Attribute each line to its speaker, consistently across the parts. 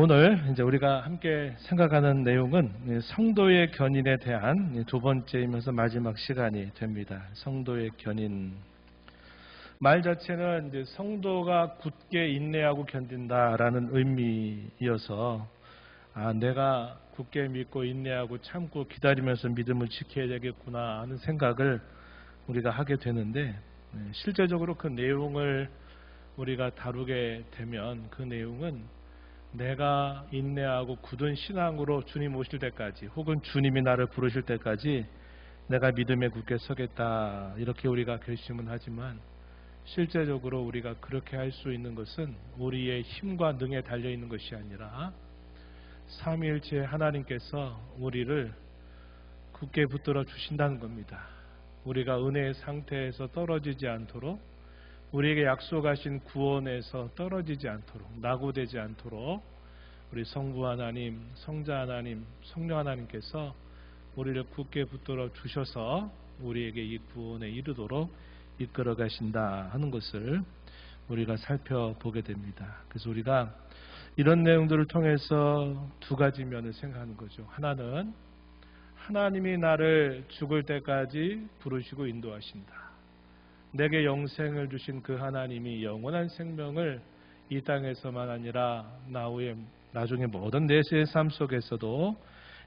Speaker 1: 오늘 이제 우리가 함께 생각하는 내용은 성도의 견인에 대한 두 번째이면서 마지막 시간이 됩니다. 성도의 견인. 말 자체는 이제 성도가 굳게 인내하고 견딘다라는 의미여서 내가 굳게 믿고 인내하고 참고 기다리면서 믿음을 지켜야 되겠구나 하는 생각을 우리가 하게 되는데, 실제적으로 그 내용을 우리가 다루게 되면 그 내용은 내가 인내하고 굳은 신앙으로 주님 오실 때까지, 혹은 주님이 나를 부르실 때까지 내가 믿음에 굳게 서겠다, 이렇게 우리가 결심은 하지만 실제적으로 우리가 그렇게 할 수 있는 것은 우리의 힘과 능에 달려있는 것이 아니라 삼위일체 하나님께서 우리를 굳게 붙들어 주신다는 겁니다. 우리가 은혜의 상태에서 떨어지지 않도록, 우리에게 약속하신 구원에서 떨어지지 않도록, 낙오되지 않도록 우리 성부 하나님, 성자 하나님, 성령 하나님께서 우리를 굳게 붙들어 주셔서 우리에게 이 구원에 이르도록 이끌어 가신다 하는 것을 우리가 살펴보게 됩니다. 그래서 우리가 이런 내용들을 통해서 두 가지 면을 생각하는 거죠. 하나는 하나님이 나를 죽을 때까지 부르시고 인도하신다. 내게 영생을 주신 그 하나님이 영원한 생명을 이 땅에서만 아니라 나중에 모든 내세의 삶 속에서도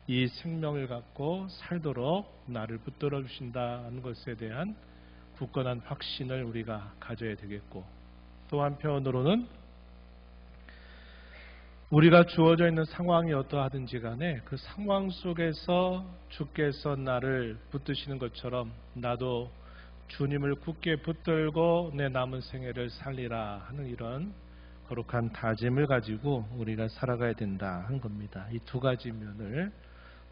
Speaker 1: 이 생명을 갖고 살도록 나를 붙들어 주신다는 것에 대한 굳건한 확신을 우리가 가져야 되겠고, 또 한편으로는 우리가 주어져 있는 상황이 어떠하든지 간에 그 상황 속에서 주께서 나를 붙드시는 것처럼 나도 주님을 굳게 붙들고 내 남은 생애를 살리라 하는 이런 거룩한 다짐을 가지고 우리가 살아가야 된다 한 겁니다. 이 두 가지 면을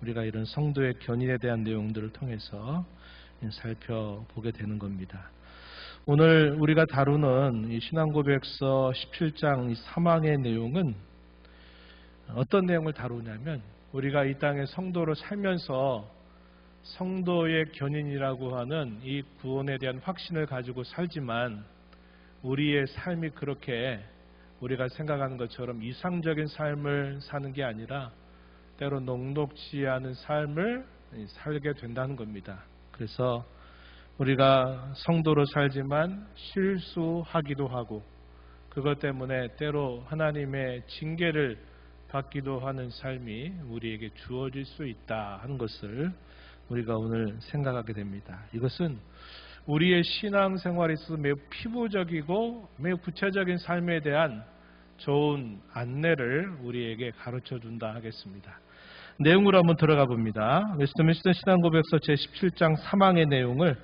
Speaker 1: 우리가 이런 성도의 견인에 대한 내용들을 통해서 살펴보게 되는 겁니다. 오늘 우리가 다루는 이 신앙고백서 17장 이 사망의 내용은 어떤 내용을 다루냐면, 우리가 이 땅에 성도로 살면서 성도의 견인이라고 하는 이 구원에 대한 확신을 가지고 살지만 우리의 삶이 그렇게 우리가 생각하는 것처럼 이상적인 삶을 사는 게 아니라 때로 녹록지 않은 삶을 살게 된다는 겁니다. 그래서 우리가 성도로 살지만 실수하기도 하고, 그것 때문에 때로 하나님의 징계를 받기도 하는 삶이 우리에게 주어질 수 있다 하는 것을 우리가 오늘 생각하게 됩니다. 이것은 우리의 신앙생활에 있어서 매우 피부적이고 매우 구체적인 삶에 대한 좋은 안내를 우리에게 가르쳐 준다 하겠습니다. 내용으로 한번 들어가 봅니다. 웨스트민스터 신앙고백서 제17장 사망의 내용을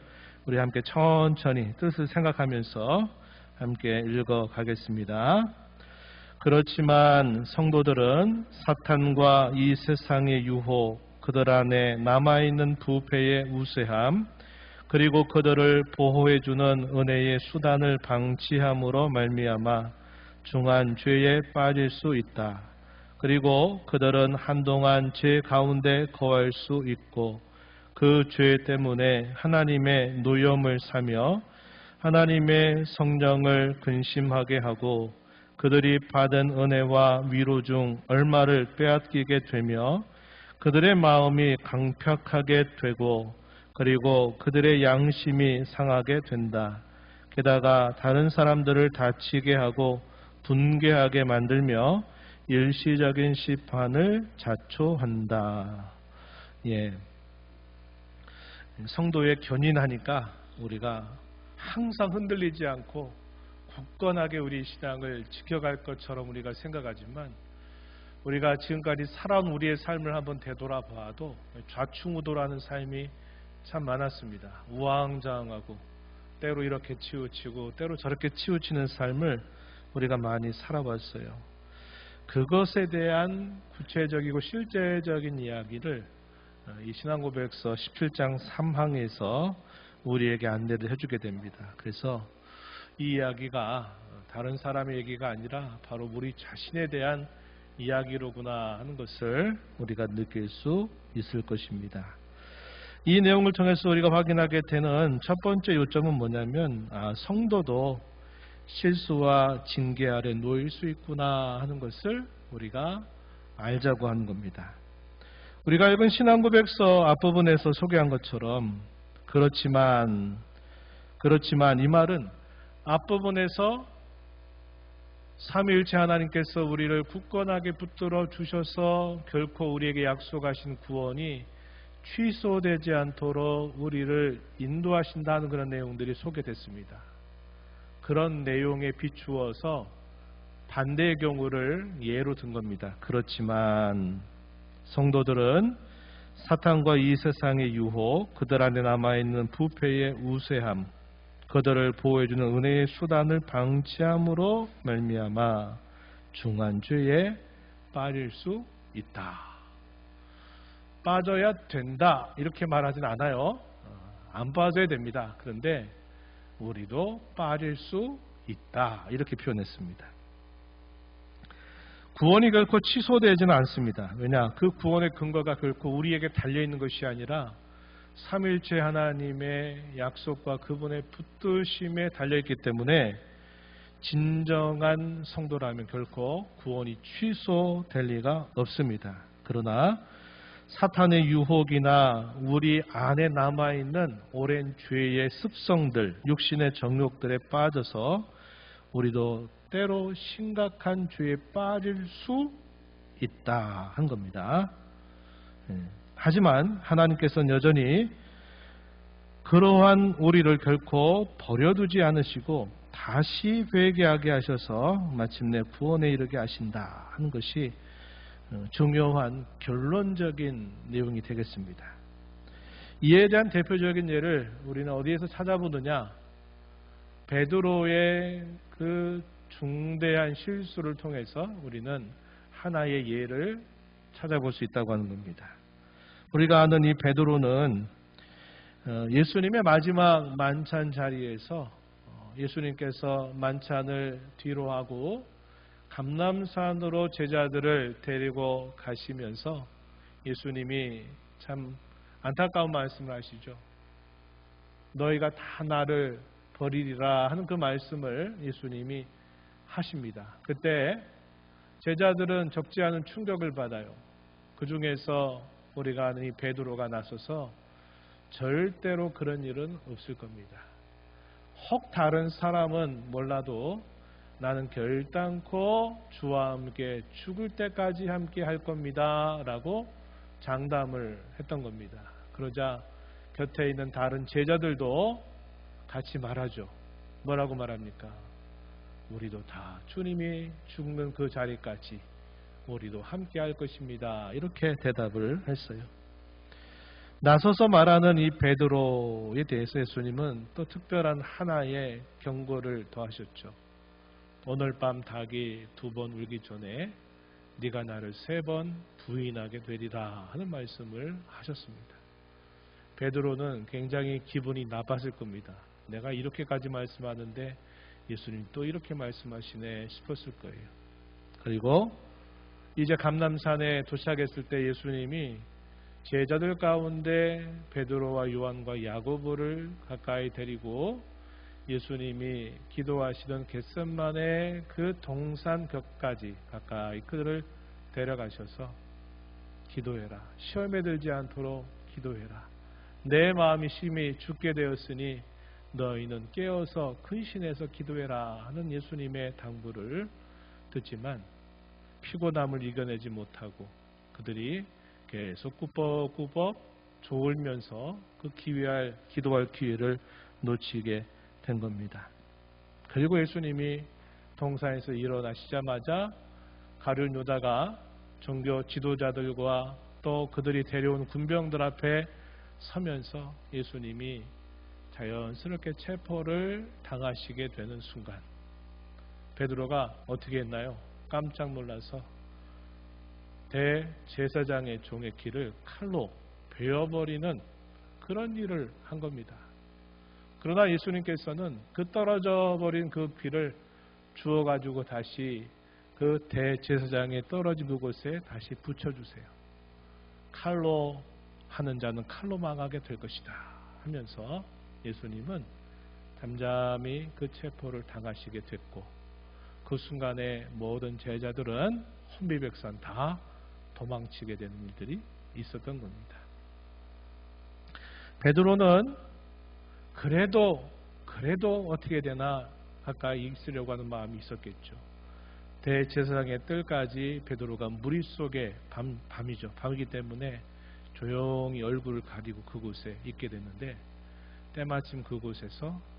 Speaker 1: 우리 함께 천천히 뜻을 생각하면서 함께 읽어 가겠습니다. 그렇지만 성도들은 사탄과 이 세상의 유혹, 그들 안에 남아있는 부패의 우세함, 그리고 그들을 보호해주는 은혜의 수단을 방치함으로 말미암아 중한 죄에 빠질 수 있다. 그리고 그들은 한동안 죄 가운데 거할 수 있고, 그 죄 때문에 하나님의 노염을 사며 하나님의 성령을 근심하게 하고, 그들이 받은 은혜와 위로 중 얼마를 빼앗기게 되며 그들의 마음이 강팍하게 되고, 그리고 그들의 양심이 상하게 된다. 게다가 다른 사람들을 다치게 하고 분개하게 만들며 일시적인 심판을 자초한다. 성도의 견인하니까 우리가 항상 흔들리지 않고 굳건하게 우리 신앙을 지켜갈 것처럼 우리가 생각하지만, 우리가 지금까지 살아온 우리의 삶을 한번 되돌아봐도 좌충우돌하는 삶이 참 많았습니다. 우왕좌왕하고 때로 이렇게 치우치고 때로 저렇게 치우치는 삶을 우리가 많이 살아봤어요. 그것에 대한 구체적이고 실제적인 이야기를 이 신앙고백서 17장 3항에서 우리에게 안내를 해주게 됩니다. 그래서 이 이야기가 다른 사람의 얘기가 아니라 바로 우리 자신에 대한 이야기로구나 하는 것을 우리가 느낄 수 있을 것입니다. 이 내용을 통해서 우리가 확인하게 되는 첫 번째 요점은 뭐냐면, 성도도 실수와 징계 아래 놓일 수 있구나 하는 것을 우리가 알자고 하는 겁니다. 우리가 읽은 신앙고백서 앞부분에서 소개한 것처럼 그렇지만 이 말은 앞부분에서 삼위일체 하나님께서 우리를 굳건하게 붙들어 주셔서 결코 우리에게 약속하신 구원이 취소되지 않도록 우리를 인도하신다는 그런 내용들이 소개됐습니다. 그런 내용에 비추어서 반대의 경우를 예로 든 겁니다. 그렇지만 성도들은 사탄과 이 세상의 유혹, 그들 안에 남아있는 부패의 우세함, 그들을 보호해주는 은혜의 수단을 방치함으로 말미암아 중한 죄에 빠질 수 있다. 빠져야 된다 이렇게 말하진 않아요. 안 빠져야 됩니다. 그런데 우리도 빠질 수 있다 이렇게 표현했습니다. 구원이 결코 취소되지는 않습니다. 왜냐? 그 구원의 근거가 결코 우리에게 달려있는 것이 아니라 삼일체 하나님의 약속과 그분의 붙드심에 달려있기 때문에 진정한 성도라면 결코 구원이 취소될 리가 없습니다. 그러나 사탄의 유혹이나 우리 안에 남아있는 오랜 죄의 습성들, 육신의 정욕들에 빠져서 우리도 때로 심각한 죄에 빠질 수 있다 한 겁니다. 하지만 하나님께서는 여전히 그러한 우리를 결코 버려두지 않으시고 다시 회개하게 하셔서 마침내 구원에 이르게 하신다 하는 것이 중요한 결론적인 내용이 되겠습니다. 이에 대한 대표적인 예를 우리는 어디에서 찾아보느냐? 베드로의 그 중대한 실수를 통해서 우리는 하나의 예를 찾아볼 수 있다고 하는 겁니다. 우리가 아는 이 베드로는 예수님의 마지막 만찬 자리에서 예수님께서 만찬을 뒤로 하고 감람산으로 제자들을 데리고 가시면서 예수님이 참 안타까운 말씀을 하시죠. 너희가 다 나를 버리리라 하는 그 말씀을 예수님이 하십니다. 그때 제자들은 적지 않은 충격을 받아요. 그 중에서 우리가 아는 이 베드로가 나서서 절대로 그런 일은 없을 겁니다. 혹 다른 사람은 몰라도 나는 결단코 주와 함께 죽을 때까지 함께 할 겁니다 라고 장담을 했던 겁니다. 그러자 곁에 있는 다른 제자들도 같이 말하죠. 뭐라고 말합니까? 우리도 다 주님이 죽는 그 자리까지 우리도 함께 할 것입니다. 이렇게 대답을 했어요. 나서서 말하는 이 베드로에 대해서 예수님은 또 특별한 하나의 경고를 더하셨죠. 오늘 밤 닭이 2번 울기 전에 네가 나를 3번 부인하게 되리라 하는 말씀을 하셨습니다. 베드로는 굉장히 기분이 나빴을 겁니다. 내가 이렇게까지 말씀하는데 예수님 또 이렇게 말씀하시네 싶었을 거예요. 그리고 이제 감람산에 도착했을 때 예수님이 제자들 가운데 베드로와 요한과 야고보를 가까이 데리고 예수님이 기도하시던 겟셋마네 그 동산 벽까지 가까이 그들을 데려가셔서 기도해라. 시험에 들지 않도록 기도해라. 내 마음이 심히 죽게 되었으니 너희는 깨어서 근신해서 기도해라 하는 예수님의 당부를 듣지만 피곤함을 이겨내지 못하고 그들이 계속 꾸벅꾸벅 졸면서 그 기도할 기회를 놓치게 된 겁니다. 그리고 예수님이 동산에서 일어나시자마자 가룟 유다가 종교 지도자들과 또 그들이 데려온 군병들 앞에 서면서 예수님이 자연스럽게 체포를 당하시게 되는 순간 베드로가 어떻게 했나요? 깜짝 놀라서 대제사장의 종의 귀를 칼로 베어버리는 그런 일을 한 겁니다. 그러나 예수님께서는 그 떨어져 버린 그 귀를 주워가지고 다시 그 대제사장의 떨어진 그곳에 다시 붙여주세요. 칼로 하는 자는 칼로 망하게 될 것이다 하면서 예수님은 잠잠히 그 체포를 당하시게 됐고 그 순간에 모든 제자들은 혼비백산 다 도망치게 되는 일들이 있었던 겁니다. 베드로는 그래도 어떻게 되나 가까이 있으려고 하는 마음이 있었겠죠. 대제사장의 뜰까지 베드로가 무리 속에 밤이죠. 밤이기 때문에 조용히 얼굴을 가리고 그곳에 있게 됐는데 때마침 그곳에서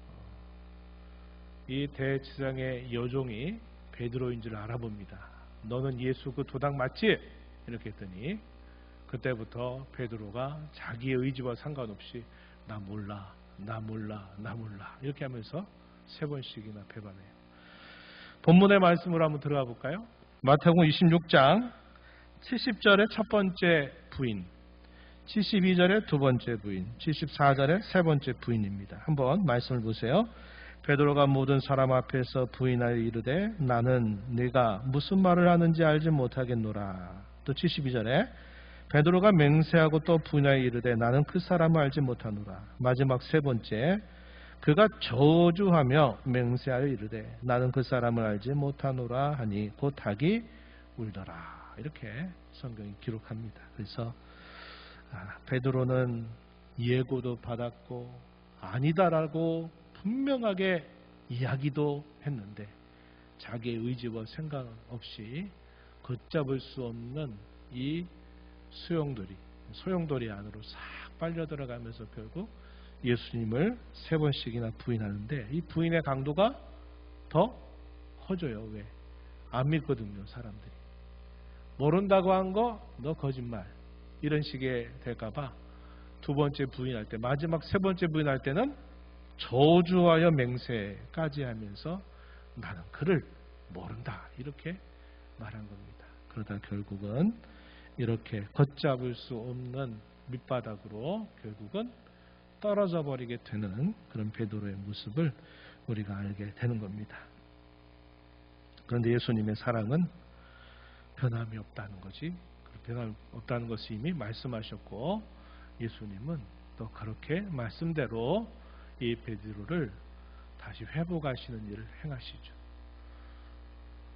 Speaker 1: 이 대제사장의 여종이 베드로인 줄 알아봅니다. 너는 예수 그 도당 맞지? 이렇게 했더니 그때부터 베드로가 자기의 의지와 상관없이 나 몰라 이렇게 하면서 3번씩이나 배반해요. 본문의 말씀으로 한번 들어가 볼까요? 마태복음 26장 70절의 첫 번째 부인, 72절의 두 번째 부인, 74절의 세 번째 부인입니다. 한번 말씀을 보세요. 베드로가 모든 사람 앞에서 부인하여 이르되 나는 네가 무슨 말을 하는지 알지 못하겠노라. 또 72절에 베드로가 맹세하고 또 부인하여 이르되 나는 그 사람을 알지 못하노라. 마지막 세 번째 그가 저주하며 맹세하여 이르되 나는 그 사람을 알지 못하노라 하니 곧 닭이 울더라. 이렇게 성경이 기록합니다. 그래서 베드로는 예고도 받았고 아니다라고 분명하게 이야기도 했는데 자기의 의지와 생각 없이 걷잡을 수 없는 이 소용돌이 안으로 싹 빨려 들어가면서 결국 예수님을 3번씩이나 부인하는데 이 부인의 강도가 더 커져요. 왜? 안 믿거든요. 사람들이. 모른다고 한 거 너 거짓말 이런 식의 될까봐 두 번째 부인할 때 마지막 세 번째 부인할 때는 저주하여 맹세까지 하면서 나는 그를 모른다 이렇게 말한 겁니다. 그러다 결국은 이렇게 걷잡을 수 없는 밑바닥으로 결국은 떨어져 버리게 되는 그런 베드로의 모습을 우리가 알게 되는 겁니다. 그런데 예수님의 사랑은 변함이 없다는 거지. 변함이 없다는 것을 이미 말씀하셨고 예수님은 또 그렇게 말씀대로 이 베드로를 다시 회복하시는 일을 행하시죠.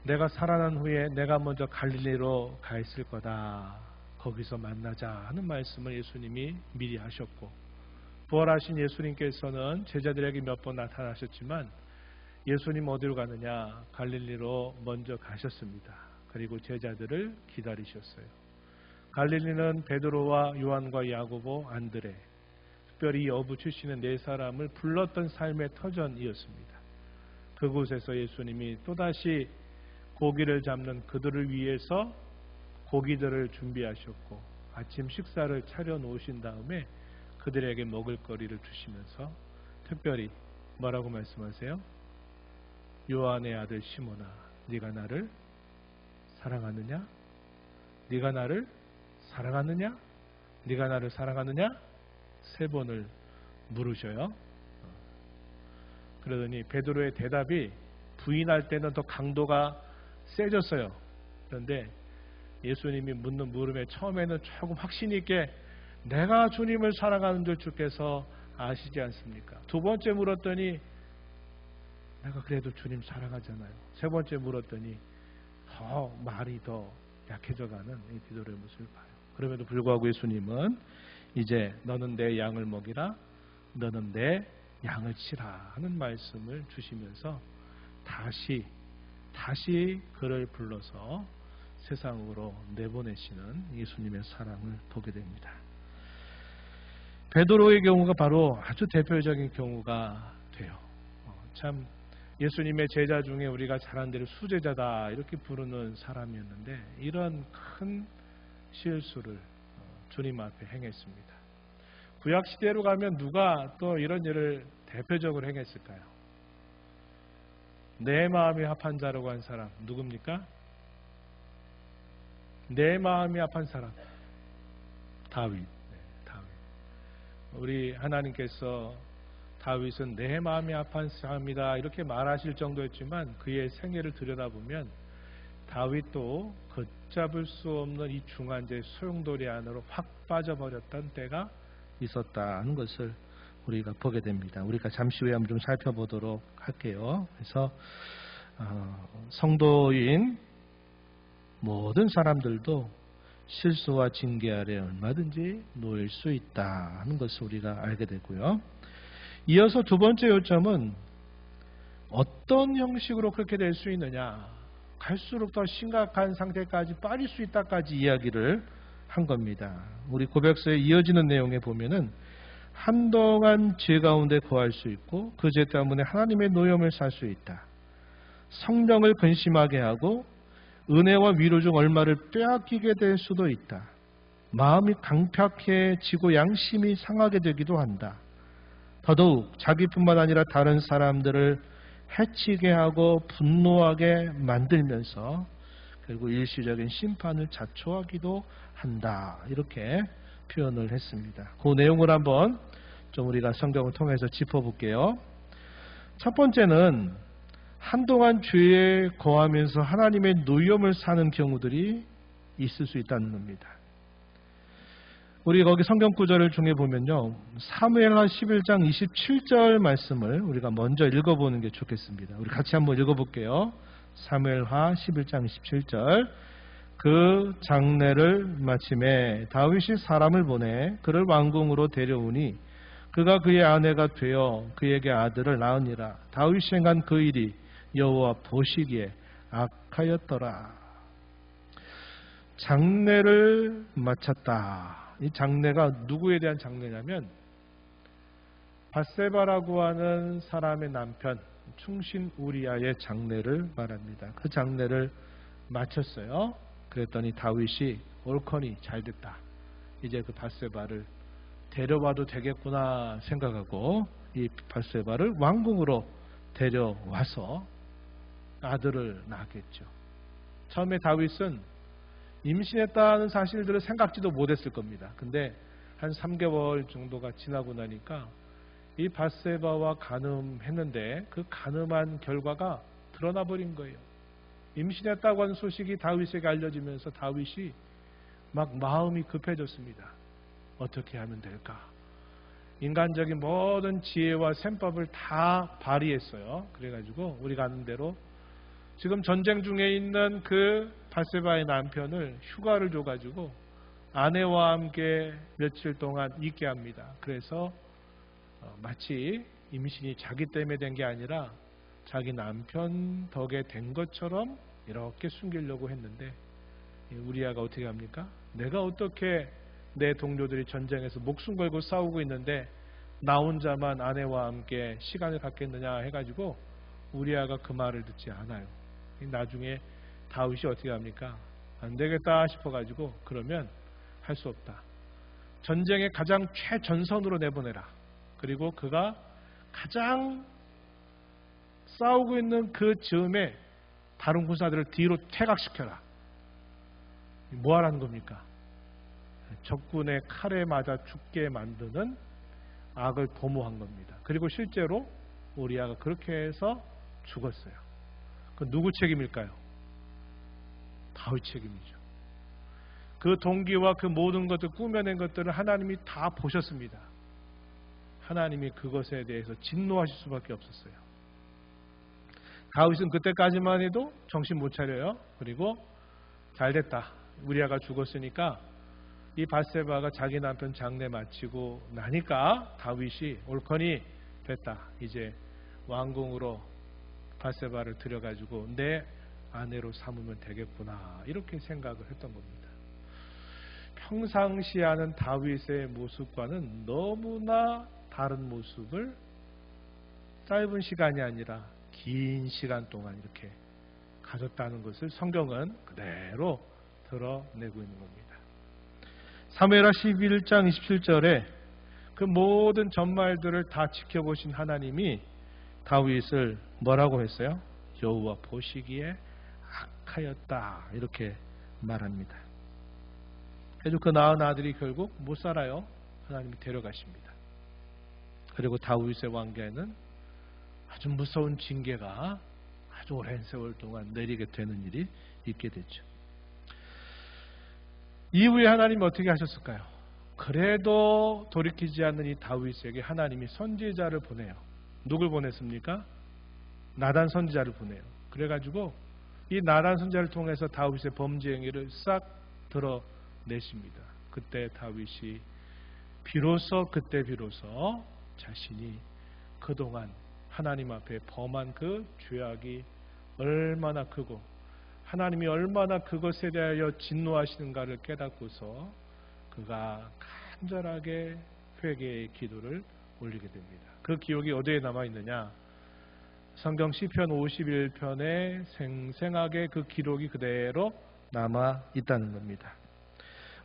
Speaker 1: 내가 살아난 후에 내가 먼저 갈릴리로 가 있을 거다. 거기서 만나자 하는 말씀을 예수님이 미리 하셨고 부활하신 예수님께서는 제자들에게 몇 번 나타나셨지만 예수님 어디로 가느냐? 갈릴리로 먼저 가셨습니다. 그리고 제자들을 기다리셨어요. 갈릴리는 베드로와 요한과 야고보, 안드레 특별히 어부 출신의 4사람을 불렀던 삶의 터전이었습니다. 그곳에서 예수님이 또다시 고기를 잡는 그들을 위해서 고기들을 준비하셨고 아침 식사를 차려 놓으신 다음에 그들에게 먹을 거리를 주시면서 특별히 뭐라고 말씀하세요? 요한의 아들 시몬아, 네가 나를 사랑하느냐? 네가 나를 사랑하느냐? 네가 나를 사랑하느냐? 3번을 물으셔요. 그러더니 베드로의 대답이 부인할 때는 더 강도가 세졌어요. 그런데 예수님이 묻는 물음에 처음에는 조금 확신 있게 내가 주님을 사랑하는 줄 주께서 아시지 않습니까? 두 번째 물었더니 내가 그래도 주님 사랑하잖아요. 세 번째 물었더니 말이 더 약해져가는 이 베드로의 모습을 봐요. 그럼에도 불구하고 예수님은 이제 너는 내 양을 먹이라 너는 내 양을 치라 하는 말씀을 주시면서 다시 그를 불러서 세상으로 내보내시는 예수님의 사랑을 보게 됩니다. 베드로의 경우가 바로 아주 대표적인 경우가 돼요. 참 예수님의 제자 중에 우리가 잘 아는 대로 수제자다 이렇게 부르는 사람이었는데 이런 큰 실수를 주님 앞에 행했습니다. 구약 시대로 가면 누가 또 이런 일을 대표적으로 행했을까요? 내 마음이 합한 자라고 한 사람 누굽니까? 내 마음이 합한 사람 다윗. 다윗. 우리 하나님께서 다윗은 내 마음이 합한 사람이다 이렇게 말하실 정도였지만 그의 생애를 들여다보면 다윗도 걷잡을 수 없는 이 중한제 소용돌이 안으로 확 빠져버렸던 때가 있었다는 것을 우리가 보게 됩니다. 우리가 잠시 후에 한번 좀 살펴보도록 할게요. 그래서 성도인 모든 사람들도 실수와 징계 아래 얼마든지 놓일 수 있다 하는 것을 우리가 알게 되고요. 이어서 두 번째 요점은 어떤 형식으로 그렇게 될 수 있느냐, 갈수록 더 심각한 상태까지 빠질 수 있다까지 이야기를 한 겁니다. 우리 고백서에 이어지는 내용에 보면은 한동안 죄 가운데 거할 수 있고 그 죄 때문에 하나님의 노염을 살 수 있다. 성령을 근심하게 하고 은혜와 위로 중 얼마를 빼앗기게 될 수도 있다. 마음이 강팍해지고 양심이 상하게 되기도 한다. 더더욱 자기뿐만 아니라 다른 사람들을 해치게 하고 분노하게 만들면서 결국 일시적인 심판을 자초하기도 한다. 이렇게 표현을 했습니다. 그 내용을 한번 좀 우리가 성경을 통해서 짚어볼게요. 첫 번째는 한동안 죄에 거하면서 하나님의 노염을 사는 경우들이 있을 수 있다는 겁니다. 우리 거기 성경 구절을 중에 보면요, 사무엘하 11장 27절 말씀을 우리가 먼저 읽어보는 게 좋겠습니다. 우리 같이 한번 읽어볼게요. 사무엘하 11장 27절. 그 장례를 마침에 다윗이 사람을 보내 그를 왕궁으로 데려오니 그가 그의 아내가 되어 그에게 아들을 낳으니라. 다윗이 행한 그 일이 여호와 보시기에 악하였더라. 장례를 마쳤다. 이 장례가 누구에 대한 장례냐면 밧세바라고 하는 사람의 남편 충신 우리아의 장례를 말합니다. 그 장례를 마쳤어요. 그랬더니 다윗이 옳거니 잘됐다. 이제 그 밧세바를 데려와도 되겠구나 생각하고 이 밧세바를 왕궁으로 데려와서 아들을 낳았겠죠. 처음에 다윗은 임신했다는 사실들을 생각지도 못했을 겁니다. 근데 한 3개월 정도가 지나고 나니까 이 밧세바와 간음했는데 그 간음한 결과가 드러나 버린 거예요. 임신했다고 하는 소식이 다윗에게 알려지면서 다윗이 막 마음이 급해졌습니다. 어떻게 하면 될까? 인간적인 모든 지혜와 셈법을 다 발휘했어요. 그래가지고 우리가 아는 대로 지금 전쟁 중에 있는 그 밧세바의 남편을 휴가를 줘가지고 아내와 함께 며칠 동안 있게 합니다. 그래서 마치 임신이 자기 때문에 된 게 아니라 자기 남편 덕에 된 것처럼 이렇게 숨기려고 했는데 우리아가 어떻게 합니까? 내가 어떻게 내 동료들이 전쟁에서 목숨 걸고 싸우고 있는데 나 혼자만 아내와 함께 시간을 갖겠느냐 해가지고 우리아가 그 말을 듣지 않아요. 나중에 다윗이 어떻게 합니까? 안 되겠다 싶어가지고 그러면 할 수 없다. 전쟁의 가장 최전선으로 내보내라. 그리고 그가 가장 싸우고 있는 그 즈음에 다른 군사들을 뒤로 퇴각시켜라. 뭐 하라는 겁니까? 적군의 칼에 맞아 죽게 만드는 악을 도모한 겁니다. 그리고 실제로 우리아가 그렇게 해서 죽었어요. 그 누구 책임일까요? 다윗 책임이죠. 그 동기와 그 모든 것들 꾸며낸 것들을 하나님이 다 보셨습니다. 하나님이 그것에 대해서 진노하실 수밖에 없었어요. 다윗은 그때까지만 해도 정신 못 차려요. 그리고 잘됐다. 우리아가 죽었으니까 이 밧세바가 자기 남편 장례 마치고 나니까 다윗이 옳거니 됐다. 이제 왕궁으로 밧세바를 들여가지고 내 아내로 삼으면 되겠구나. 이렇게 생각을 했던 겁니다. 평상시 하는 다윗의 모습과는 너무나 다른 모습을 짧은 시간이 아니라 긴 시간 동안 이렇게 가졌다는 것을 성경은 그대로 드러내고 있는 겁니다. 사무엘하 11장 27절에 그 모든 전말들을 다 지켜보신 하나님이 다윗을 뭐라고 했어요? 여호와 보시기에 악하였다. 이렇게 말합니다. 그래서 그 낳은 아들이 결국 못 살아요. 하나님이 데려가십니다. 그리고 다윗의 왕계에는 아주 무서운 징계가 아주 오랜 세월 동안 내리게 되는 일이 있게 되죠. 이후에 하나님이 어떻게 하셨을까요? 그래도 돌이키지 않는 이 다윗에게 하나님이 선지자를 보내요. 누굴 보냈습니까? 나단 선지자를 보내요. 그래가지고 이 나단 선지자를 통해서 다윗의 범죄 행위를 싹 드러내십니다. 그때 다윗이 비로소 자신이 그동안 하나님 앞에 범한 그 죄악이 얼마나 크고 하나님이 얼마나 그것에 대하여 진노하시는가를 깨닫고서 그가 간절하게 회개의 기도를 올리게 됩니다. 그 기록이 어디에 남아있느냐? 성경 시편 51편에 생생하게 그 기록이 그대로 남아있다는 겁니다.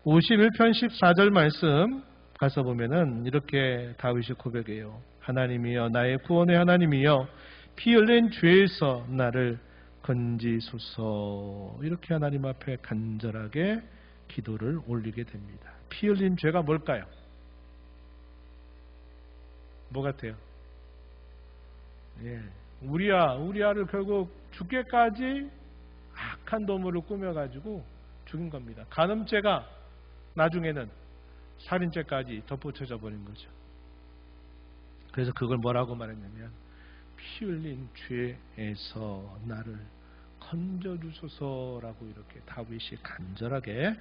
Speaker 1: 51편 14절 말씀 가서 보면은 이렇게 다윗이 고백해요. 하나님이여, 나의 구원의 하나님이여, 피 흘린 죄에서 나를 건지소서. 이렇게 하나님 앞에 간절하게 기도를 올리게 됩니다. 피 흘린 죄가 뭘까요? 뭐 같아요? 우리아를 결국 죽게까지 악한 도모를 꾸며가지고 죽인 겁니다. 간음죄가 나중에는 살인죄까지 덧붙여져 버린 거죠. 그래서 그걸 뭐라고 말했냐면 피 흘린 죄에서 나를 건져주소서라고 이렇게 다윗이 간절하게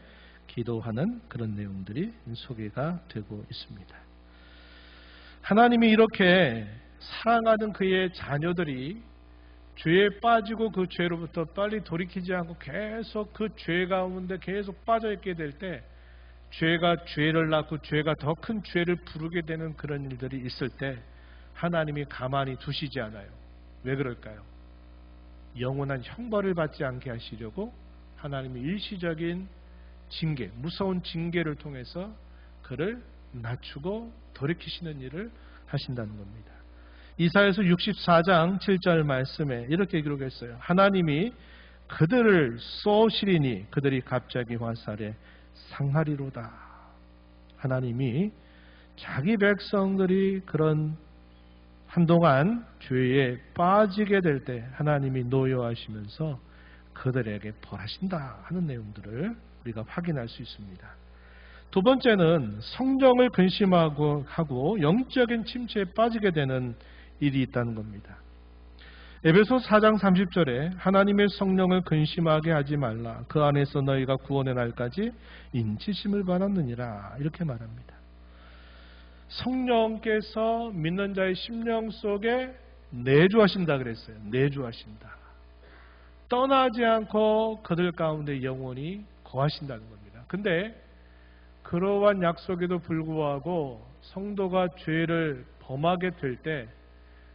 Speaker 1: 기도하는 그런 내용들이 소개가 되고 있습니다. 하나님이 이렇게 사랑하는 그의 자녀들이 죄에 빠지고 그 죄로부터 빨리 돌이키지 않고 계속 그 죄 가운데 계속 빠져있게 될 때 죄가 죄를 낳고 죄가 더 큰 죄를 부르게 되는 그런 일들이 있을 때 하나님이 가만히 두시지 않아요. 왜 그럴까요? 영원한 형벌을 받지 않게 하시려고 하나님이 일시적인 징계, 무서운 징계를 통해서 그를 낮추고 돌이키시는 일을 하신다는 겁니다. 이사야서 64장 7절 말씀에 이렇게 기록했어요. 하나님이 그들을 쏘시리니 그들이 갑자기 화살에 상하리로다. 하나님이 자기 백성들이 그런 한동안 죄에 빠지게 될 때 하나님이 노여하시면서 그들에게 벌하신다 하는 내용들을 우리가 확인할 수 있습니다. 두 번째는 성령을 근심하고 영적인 침체에 빠지게 되는 일이 있다는 겁니다. 에베소 4장 30절에 하나님의 성령을 근심하게 하지 말라. 그 안에서 너희가 구원의 날까지 인치심을 받았느니라. 이렇게 말합니다. 성령께서 믿는 자의 심령 속에 내주하신다 그랬어요. 내주하신다. 떠나지 않고 그들 가운데 영원히 거하신다는 겁니다. 근데 그러한 약속에도 불구하고 성도가 죄를 범하게 될 때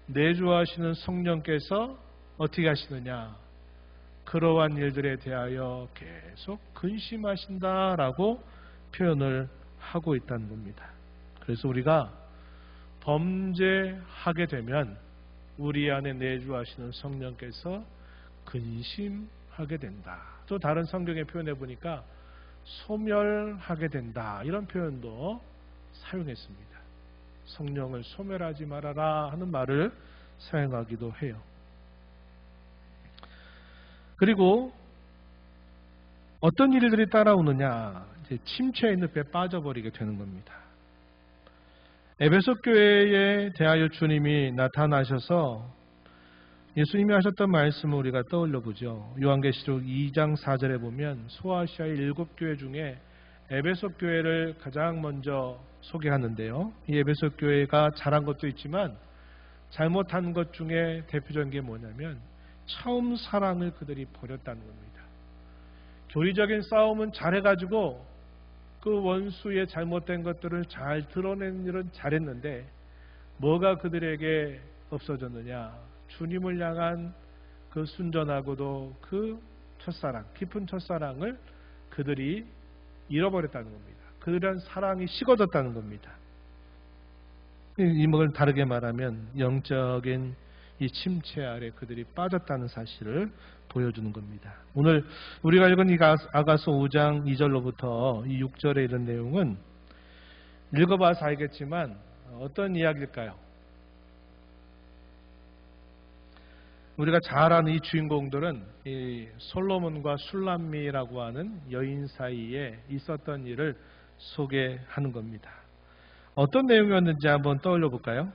Speaker 1: 내주하시는 성령께서 어떻게 하시느냐? 그러한 일들에 대하여 계속 근심하신다라고 표현을 하고 있다는 겁니다. 그래서 우리가 범죄하게 되면 우리 안에 내주하시는 성령께서 근심하게 된다. 또 다른 성경에 표현해 보니까 소멸하게 된다. 이런 표현도 사용했습니다. 성령을 소멸하지 말아라 하는 말을 사용하기도 해요. 그리고 어떤 일들이 따라오느냐? 이제 침체의 늪에 빠져버리게 되는 겁니다. 에베소 교회에 대하여 주님이 나타나셔서 예수님이 하셨던 말씀을 우리가 떠올려 보죠. 요한계시록 2장 4절에 보면 소아시아의 7교회 중에 에베소 교회를 가장 먼저 소개하는데요. 이 에베소 교회가 잘한 것도 있지만 잘못한 것 중에 대표적인 게 뭐냐면 처음 사랑을 그들이 버렸다는 겁니다. 교리적인 싸움은 잘해가지고 그 원수의 잘못된 것들을 잘 드러내는 일은 잘했는데 뭐가 그들에게 없어졌느냐? 주님을 향한 그 순전하고도 그 첫사랑, 깊은 첫사랑을 그들이 잃어버렸다는 겁니다. 그런 사랑이 식어졌다는 겁니다. 이목을 다르게 말하면 영적인 이 침체 아래 그들이 빠졌다는 사실을 보여주는 겁니다. 오늘 우리가 읽은 이 아가서 5장 2절로부터 이 6절에 이런 내용은 읽어봐서 알겠지만 어떤 이야기일까요? 우리가 잘 아는 이 주인공들은 이 솔로몬과 술람미라고 하는 여인 사이에 있었던 일을 소개하는 겁니다. 어떤 내용이었는지 한번 떠올려 볼까요?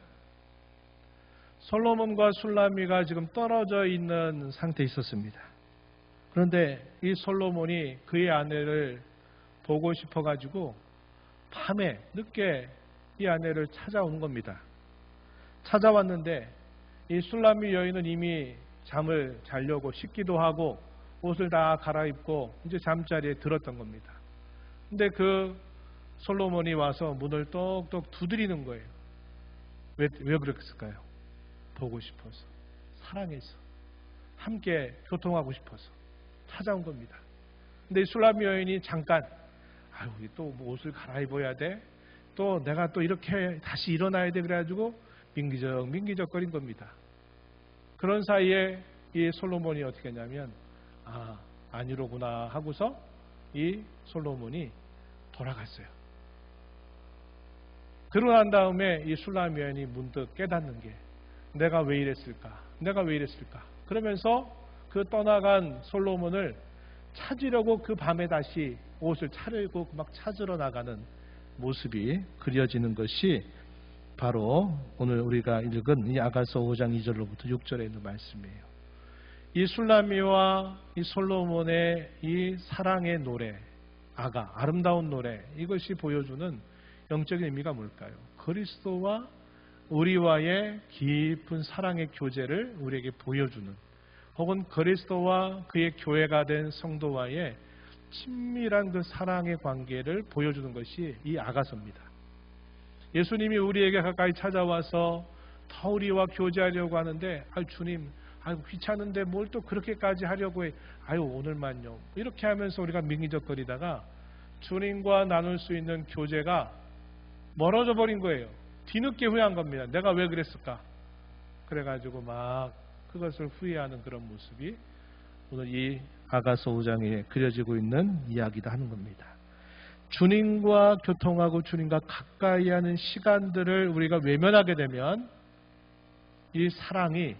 Speaker 1: 솔로몬과 술라미가 지금 떨어져 있는 상태에 있었습니다. 그런데 이 솔로몬이 그의 아내를 보고 싶어가지고 밤에 늦게 이 아내를 찾아온 겁니다. 찾아왔는데 이 술라미 여인은 이미 잠을 자려고 씻기도 하고 옷을 다 갈아입고 이제 잠자리에 들었던 겁니다. 근데 그 솔로몬이 와서 문을 똑똑 두드리는 거예요. 왜 그랬을까요? 보고 싶어서, 사랑해서, 함께 교통하고 싶어서 찾아온 겁니다. 근데 이 술라미 여인이 잠깐 아유 또 뭐 옷을 갈아입어야 돼? 또 내가 또 이렇게 다시 일어나야 돼? 그래가지고 민기적거린 겁니다. 그런 사이에 이 솔로몬이 어떻게 했냐면 아니로구나 하고서 이 솔로몬이 돌아갔어요. 그러고 난 다음에 이 술라미 여인이 문득 깨닫는 게 내가 왜 이랬을까? 그러면서 그 떠나간 솔로몬을 찾으려고 그 밤에 다시 옷을 차리고 막 찾으러 나가는 모습이 그려지는 것이 바로 오늘 우리가 읽은 이 아가서 5장 2절로부터 6절에 있는 말씀이에요. 이 술라미와 이 솔로몬의 이 사랑의 노래, 아름다운 노래, 이것이 보여주는 영적인 의미가 뭘까요? 그리스도와 우리와의 깊은 사랑의 교제를 우리에게 보여주는, 혹은 그리스도와 그의 교회가 된 성도와의 친밀한 그 사랑의 관계를 보여주는 것이 이 아가서입니다. 예수님이 우리에게 가까이 찾아와서 더 우리와 교제하려고 하는데 주님 귀찮은데 뭘 또 그렇게까지 하려고 해. 오늘만요. 이렇게 하면서 우리가 민기적거리다가 주님과 나눌 수 있는 교제가 멀어져 버린 거예요. 뒤늦게 후회한 겁니다. 내가 왜 그랬을까? 그래가지고 막 그것을 후회하는 그런 모습이 오늘 이 아가서 5장에 그려지고 있는 이야기다 하는 겁니다. 주님과 교통하고 주님과 가까이 하는 시간들을 우리가 외면하게 되면 이 사랑이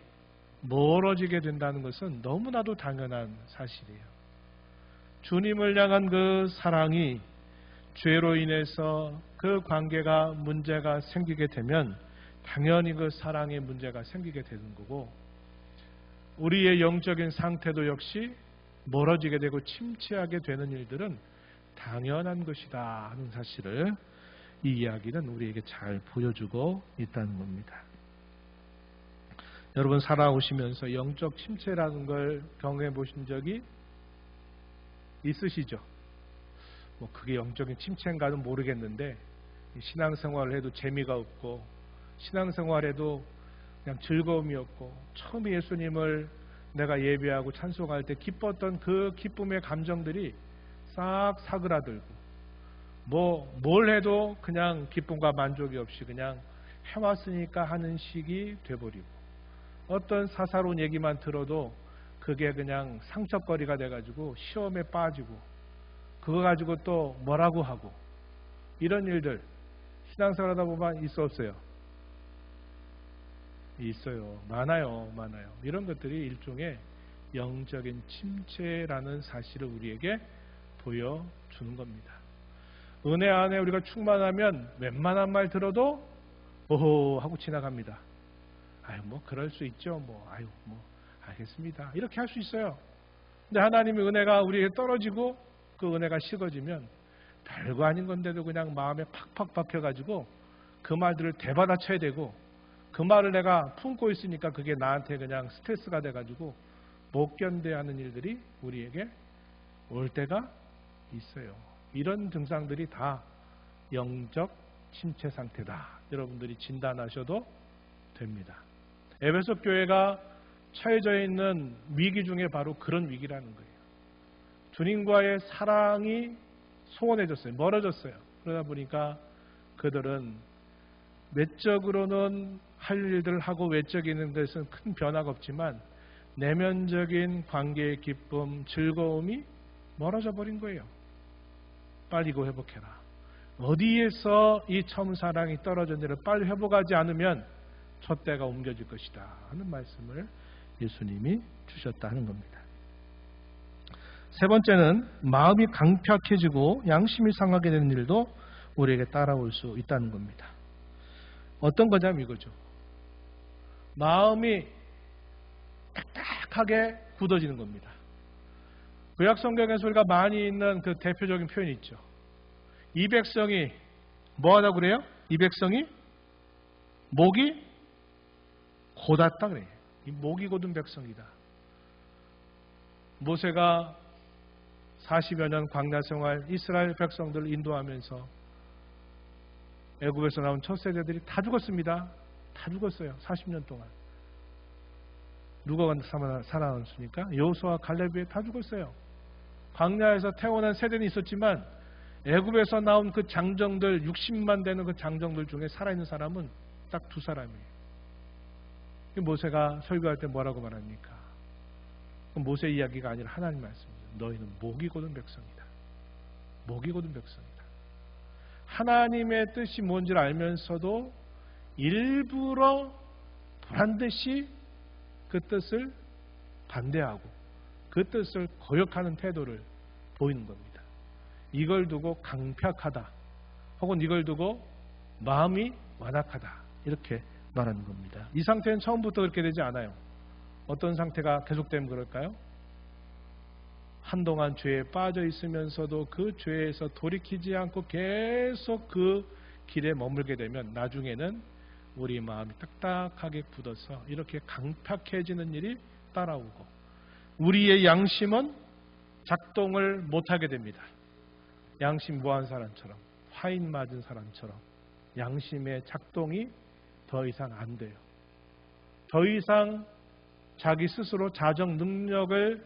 Speaker 1: 멀어지게 된다는 것은 너무나도 당연한 사실이에요. 주님을 향한 그 사랑이 죄로 인해서 그 관계가 문제가 생기게 되면 당연히 그 사랑에 문제가 생기게 되는 거고, 우리의 영적인 상태도 역시 멀어지게 되고 침체하게 되는 일들은 당연한 것이다 하는 사실을 이 이야기는 우리에게 잘 보여주고 있다는 겁니다. 여러분 살아오시면서 영적 침체라는 걸 경험해 보신 적이 있으시죠? 그게 영적인 침체인가는 모르겠는데 신앙생활을 해도 재미가 없고 신앙생활에도 그냥 즐거움이 없고 처음 예수님을 내가 예배하고 찬송할 때 기뻤던 그 기쁨의 감정들이 싹 사그라들고 뭘 해도 그냥 기쁨과 만족이 없이 그냥 해왔으니까 하는 식이 돼버리고, 어떤 사사로운 얘기만 들어도 그게 그냥 상처거리가 돼가지고 시험에 빠지고 그거 가지고 또 뭐라고 하고, 이런 일들 신앙생활 하다 보면 있어 없어요? 있어요. 많아요. 이런 것들이 일종의 영적인 침체라는 사실을 우리에게 보여주는 겁니다. 은혜 안에 우리가 충만하면 웬만한 말 들어도 오호 하고 지나갑니다. 그럴 수 있죠. 알겠습니다. 이렇게 할 수 있어요. 근데 하나님의 은혜가 우리에게 떨어지고 그 은혜가 식어지면 별거 아닌 건데도 그냥 마음에 팍팍 박혀가지고 그 말들을 대받아쳐야 되고, 그 말을 내가 품고 있으니까 그게 나한테 그냥 스트레스가 돼가지고 못 견뎌야 하는 일들이 우리에게 올 때가 있어요. 이런 증상들이 다 영적 침체 상태다. 여러분들이 진단하셔도 됩니다. 에베소 교회가 처해져 있는 위기 중에 바로 그런 위기라는 거예요. 주님과의 사랑이 소원해졌어요. 멀어졌어요. 그러다 보니까 그들은 외적으로는 할 일들을 하고 외적인 데서는 큰 변화가 없지만 내면적인 관계의 기쁨, 즐거움이 멀어져 버린 거예요. 빨리 이거 회복해라. 어디에서 이 처음 사랑이 떨어졌는지를 빨리 회복하지 않으면 촛대가 옮겨질 것이다 하는 말씀을 예수님이 주셨다 하는 겁니다. 세 번째는 마음이 강팍해지고 양심이 상하게 되는 일도 우리에게 따라올 수 있다는 겁니다. 어떤 거냐면 이거죠. 마음이 딱딱하게 굳어지는 겁니다. 구약 성경에서 우리가 많이 있는 그 대표적인 표현이 있죠. 이 백성이 뭐 하다고 그래요? 이 백성이 목이 곧았다 그래요. 이 목이 곧은 백성이다. 모세가 40여 년 광야 생활 이스라엘 백성들을 인도하면서 애굽에서 나온 첫 세대들이 다 죽었습니다. 다 죽었어요. 40년 동안. 누가 살아남았습니까? 여호수아 갈렙이 다 죽었어요. 광야에서 태어난 세대는 있었지만 애굽에서 나온 그 장정들 60만 되는 그 장정들 중에 살아있는 사람은 딱 2사람이에요. 모세가 설교할 때 뭐라고 말합니까? 모세 이야기가 아니라 하나님 말씀입니다. 너희는 목이 곧은 백성이다. 목이 곧은 백성이다. 하나님의 뜻이 뭔지를 알면서도 일부러 반드시 그 뜻을 반대하고 그 뜻을 거역하는 태도를 보이는 겁니다. 이걸 두고 강팍하다 혹은 이걸 두고 마음이 완악하다 이렇게 말하는 겁니다. 이 상태는 처음부터 그렇게 되지 않아요. 어떤 상태가 계속되면 그럴까요? 한동안 죄에 빠져 있으면서도 그 죄에서 돌이키지 않고 계속 그 길에 머물게 되면 나중에는 우리 마음이 딱딱하게 굳어서 이렇게 강팍해지는 일이 따라오고 우리의 양심은 작동을 못하게 됩니다. 양심 무한 사람처럼 화인 맞은 사람처럼 양심의 작동이 더 이상 안 돼요. 더 이상 자기 스스로 자정 능력을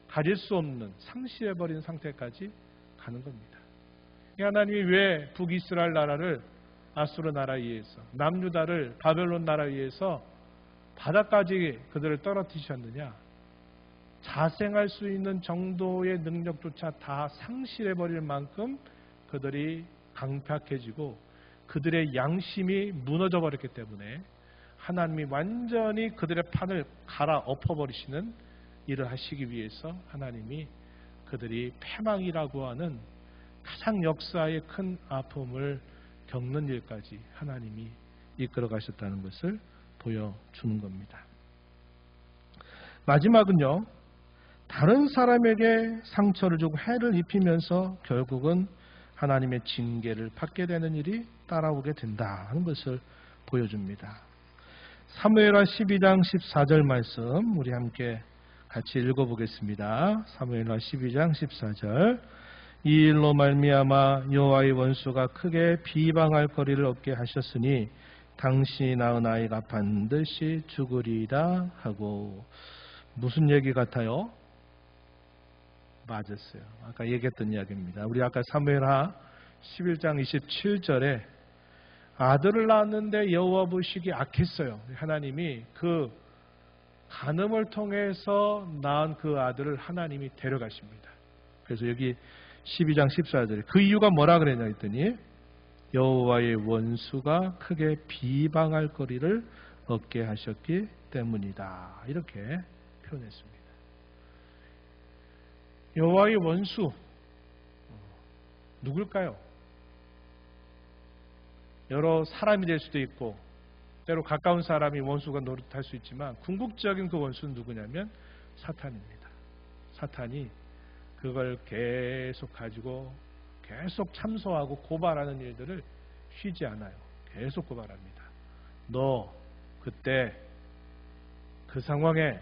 Speaker 1: 가질 수 없는 상실해버린 상태까지 가는 겁니다. 하나님이 왜 북이스라엘 나라를 아수르 나라에 의해서 남유다를 바벨론 나라에 의해서 바다까지 그들을 떨어뜨리셨느냐? 자생할 수 있는 정도의 능력조차 다 상실해버릴 만큼 그들이 강팍해지고 그들의 양심이 무너져 버렸기 때문에 하나님이 완전히 그들의 판을 갈아 엎어버리시는 일을 하시기 위해서 하나님이 그들이 패망이라고 하는 가장 역사의 큰 아픔을 겪는 일까지 하나님이 이끌어 가셨다는 것을 보여주는 겁니다. 마지막은요. 다른 사람에게 상처를 주고 해를 입히면서 결국은 하나님의 징계를 받게 되는 일이 따라오게 된다 하는 것을 보여줍니다. 사무엘하 12장 14절 말씀 우리 함께 같이 읽어보겠습니다. 사무엘하 12장 14절 이 일로 말미암아 여호와의 원수가 크게 비방할 거리를 얻게 하셨으니 당신이 낳은 아이가 반드시 죽으리라 하고 무슨 얘기 같아요? 맞았어요. 아까 얘기했던 이야기입니다. 우리 아까 사무엘하 11장 27절에 아들을 낳았는데 여호와 보시기 악했어요. 하나님이 그 간음을 통해서 낳은 그 아들을 하나님이 데려가십니다. 그래서 여기 12장 14절에 그 이유가 뭐라 그랬냐 했더니 여호와의 원수가 크게 비방할 거리를 얻게 하셨기 때문이다. 이렇게 표현했습니다. 여호와의 원수 누굴까요? 여러 사람이 될 수도 있고 때로 가까운 사람이 원수가 노릇할 수 있지만 궁극적인 그 원수는 누구냐면 사탄입니다. 사탄이 그걸 계속 가지고 계속 참소하고 고발하는 일들을 쉬지 않아요. 계속 고발합니다. 너 그때 그 상황에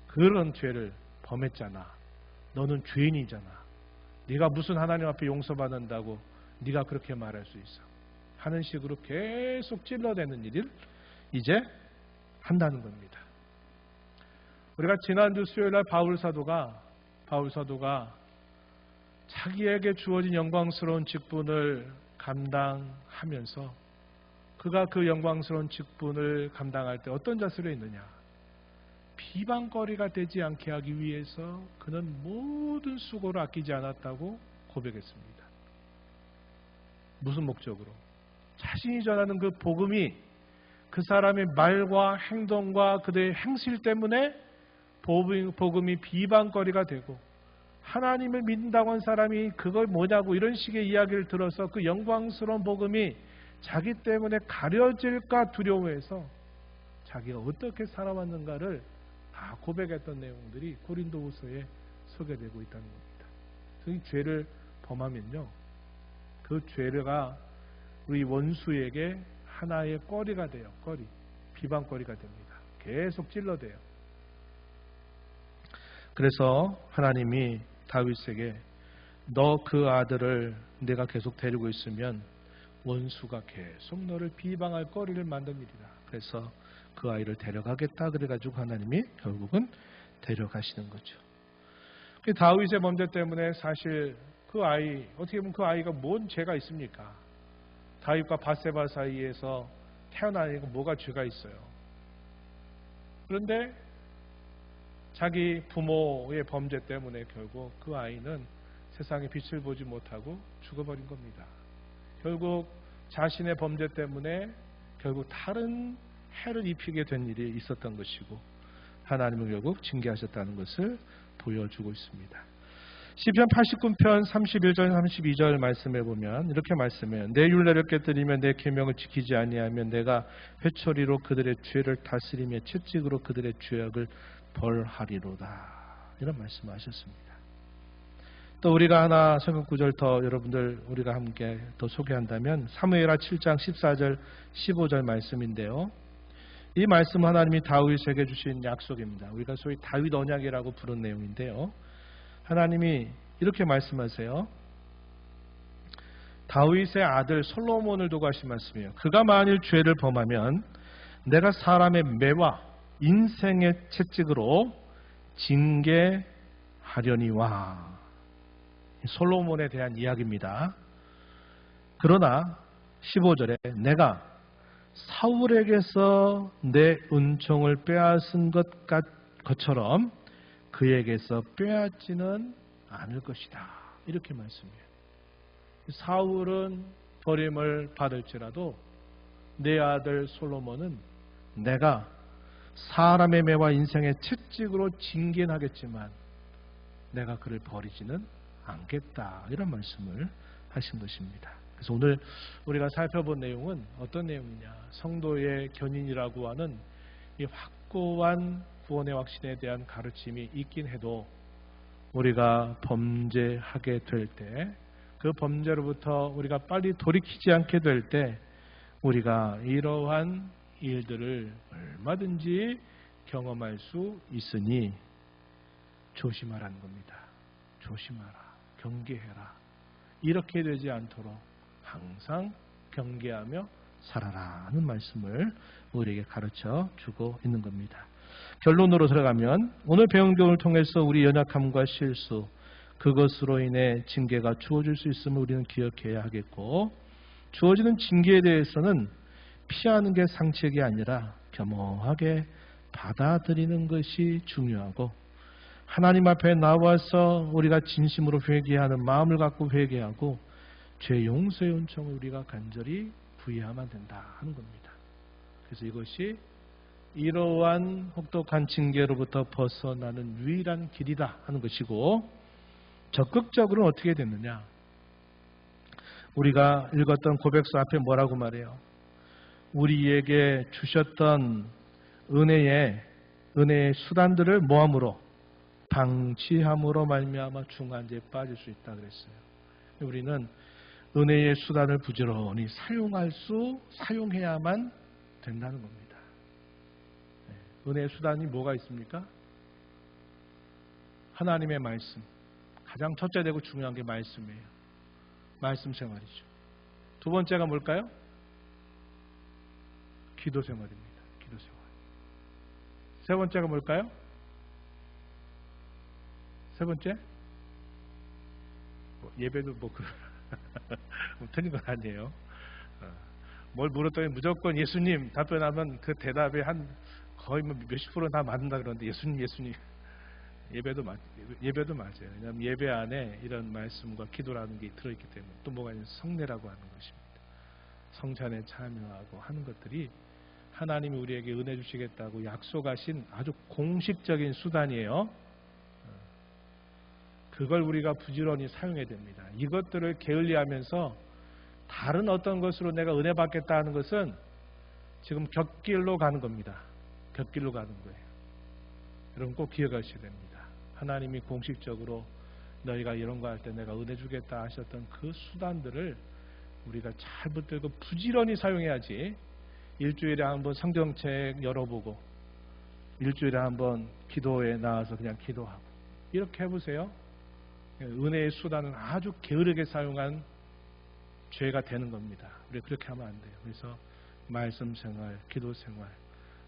Speaker 1: 그런 죄를 범했잖아. 너는 죄인이잖아. 네가 무슨 하나님 앞에 용서받는다고 네가 그렇게 말할 수 있어. 하는 식으로 계속 찔러대는 일을 이제 한다는 겁니다. 우리가 지난주 수요일날 바울 사도가 자기에게 주어진 영광스러운 직분을 감당하면서 그가 그 영광스러운 직분을 감당할 때 어떤 자세로 있느냐? 비방거리가 되지 않게 하기 위해서 그는 모든 수고를 아끼지 않았다고 고백했습니다. 무슨 목적으로? 자신이 전하는 그 복음이 그 사람의 말과 행동과 그들의 행실 때문에 복음이 비방거리가 되고 하나님을 믿는다고 한 사람이 그걸 뭐냐고 이런 식의 이야기를 들어서 그 영광스러운 복음이 자기 때문에 가려질까 두려워해서 자기가 어떻게 살아왔는가를 다 고백했던 내용들이 고린도후서에 소개되고 있다는 겁니다. 이 죄를 범하면요, 그 죄가 우리 원수에게 하나의 꺼리가 돼요. 꺼리, 비방거리가 됩니다. 계속 찔러대요. 그래서 하나님이 다윗에게 너 그 아들을 내가 계속 데리고 있으면 원수가 계속 너를 비방할 거리를 만듭니다. 그래서 그 아이를 데려가겠다 그래가지고 하나님이 결국은 데려가시는 거죠. 다윗의 범죄 때문에 사실 그 아이, 어떻게 보면 그 아이가 뭔 죄가 있습니까? 다윗과 밧세바 사이에서 태어나니까 뭐가 죄가 있어요. 그런데 자기 부모의 범죄 때문에 결국 그 아이는 세상의 빛을 보지 못하고 죽어버린 겁니다. 결국 자신의 범죄 때문에 결국 다른 해를 입히게 된 일이 있었던 것이고 하나님은 결국 징계하셨다는 것을 보여주고 있습니다. 시편 89편 31절 32절 말씀해 보면 이렇게 말씀해요. 내 율례를 깨뜨리며 내 계명을 지키지 아니하면 내가 회초리로 그들의 죄를 다스리며 채찍으로 그들의 죄악을 벌하리로다. 이런 말씀하셨습니다. 또 우리가 하나 성경 구절 더 여러분들 우리가 함께 더 소개한다면 사무엘하 7장 14절 15절 말씀인데요. 이 말씀 하나님이 다윗에게 주신 약속입니다. 우리가 소위 다윗 언약이라고 부른 내용인데요. 하나님이 이렇게 말씀하세요. 다윗의 아들 솔로몬을 두고 하신 말씀이에요. 그가 만일 죄를 범하면 내가 사람의 매와 인생의 채찍으로 징계하려니와. 솔로몬에 대한 이야기입니다. 그러나 15절에 내가 사울에게서 내 은총을 빼앗은 것처럼 그에게서 빼앗지는 않을 것이다. 이렇게 말씀해요. 사울은 버림을 받을지라도 내 아들 솔로몬은 내가 사람의 매와 인생의 채찍으로 징계하겠지만 내가 그를 버리지는 않겠다. 이런 말씀을 하신 것입니다. 그래서 오늘 우리가 살펴본 내용은 어떤 내용이냐. 성도의 견인이라고 하는 이 확고한 구원의 확신에 대한 가르침이 있긴 해도 우리가 범죄하게 될 때, 그 범죄로부터 우리가 빨리 돌이키지 않게 될 때 우리가 이러한 일들을 얼마든지 경험할 수 있으니 조심하라는 겁니다. 조심하라. 경계해라. 이렇게 되지 않도록 항상 경계하며 살아라 하는 말씀을 우리에게 가르쳐 주고 있는 겁니다. 결론으로 들어가면 오늘 배운 교훈을 통해서 우리 연약함과 실수, 그것으로 인해 징계가 주어질 수 있음을 우리는 기억해야 하겠고, 주어지는 징계에 대해서는 피하는 게 상책이 아니라 겸허하게 받아들이는 것이 중요하고, 하나님 앞에 나와서 우리가 진심으로 회개하는 마음을 갖고 회개하고 죄 용서의 은총을 우리가 간절히 구해야만 된다 하는 겁니다. 그래서 이것이 이러한 혹독한 징계로부터 벗어나는 유일한 길이다 하는 것이고, 적극적으로는 어떻게 됐느냐. 우리가 읽었던 고백서 앞에 뭐라고 말해요? 우리에게 주셨던 은혜의 수단들을 모함으로 방치함으로 말미암아 중한죄에 빠질 수 있다 그랬어요. 우리는 은혜의 수단을 부지런히 사용해야만 된다는 겁니다. 은혜의 수단이 뭐가 있습니까? 하나님의 말씀. 가장 첫째 되고 중요한 게 말씀이에요. 말씀 생활이죠. 두 번째가 뭘까요? 기도 생활입니다. 기도 생활. 세 번째가 뭘까요? 세 번째? 예배도 틀린 건 아니에요. 뭘 물었더니 무조건 예수님 답변하면 그 대답에 거의 몇십 프로 다 맞는다 그러는데 예수님. 예배도 맞아요. 왜냐하면 예배 안에 이런 말씀과 기도라는 게 들어있기 때문에. 또 뭐가 있냐면 성례라고 하는 것입니다. 성찬에 참여하고 하는 것들이 하나님이 우리에게 은혜 주시겠다고 약속하신 아주 공식적인 수단이에요. 그걸 우리가 부지런히 사용해야 됩니다. 이것들을 게을리하면서 다른 어떤 것으로 내가 은혜 받겠다 하는 것은 지금 곁길로 가는 겁니다. 곁길로 가는 거예요. 여러분 꼭 기억하셔야 됩니다. 하나님이 공식적으로 너희가 이런 거 할 때 내가 은혜 주겠다 하셨던 그 수단들을 우리가 잘 붙들고 부지런히 사용해야지. 일주일에 한번 성경책 열어보고 일주일에 한번 기도에 나와서 그냥 기도하고 이렇게 해보세요. 은혜의 수단은 아주 게으르게 사용한 죄가 되는 겁니다. 우리 그렇게 하면 안 돼요. 그래서 말씀 생활, 기도 생활,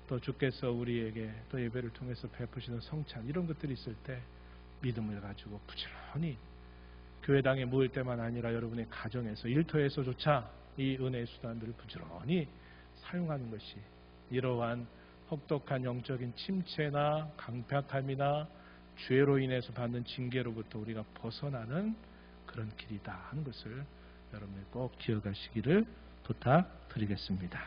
Speaker 1: 또 주께서 우리에게 또 예배를 통해서 베푸시는 성찬 이런 것들이 있을 때 믿음을 가지고 부지런히 교회당에 모일 때만 아니라 여러분의 가정에서 일터에서조차 이 은혜의 수단들을 부지런히 사용하는 것이 이러한 혹독한 영적인 침체나 강팍함이나 죄로 인해서 받는 징계로부터 우리가 벗어나는 그런 길이다 하는 것을 여러분이 꼭 기억하시기를 부탁드리겠습니다.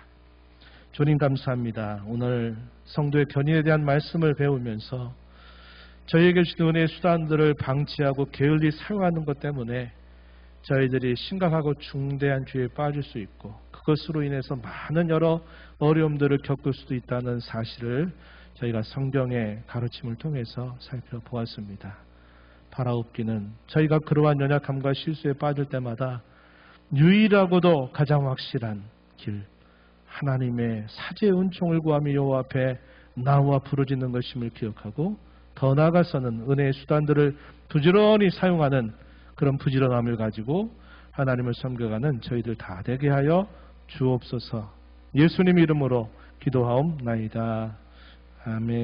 Speaker 1: 주님 감사합니다. 오늘 성도의 견인에 대한 말씀을 배우면서 저희에게 주신 은혜의 수단들을 방치하고 게을리 사용하는 것 때문에 저희들이 심각하고 중대한 죄에 빠질 수 있고 그것으로 인해서 많은 여러 어려움들을 겪을 수도 있다는 사실을 저희가 성경의 가르침을 통해서 살펴보았습니다. 바라옵기는 저희가 그러한 연약함과 실수에 빠질 때마다 유일하고도 가장 확실한 길 하나님의 사제의 은총을 구하며 여호와 앞에 나와 부르짖는 것임을 기억하고 더 나아가서는 은혜의 수단들을 부지런히 사용하는 그런 부지런함을 가지고 하나님을 섬겨가는 저희들 다 되게 하여 주옵소서. 예수님 이름으로 기도하옵나이다. 아멘.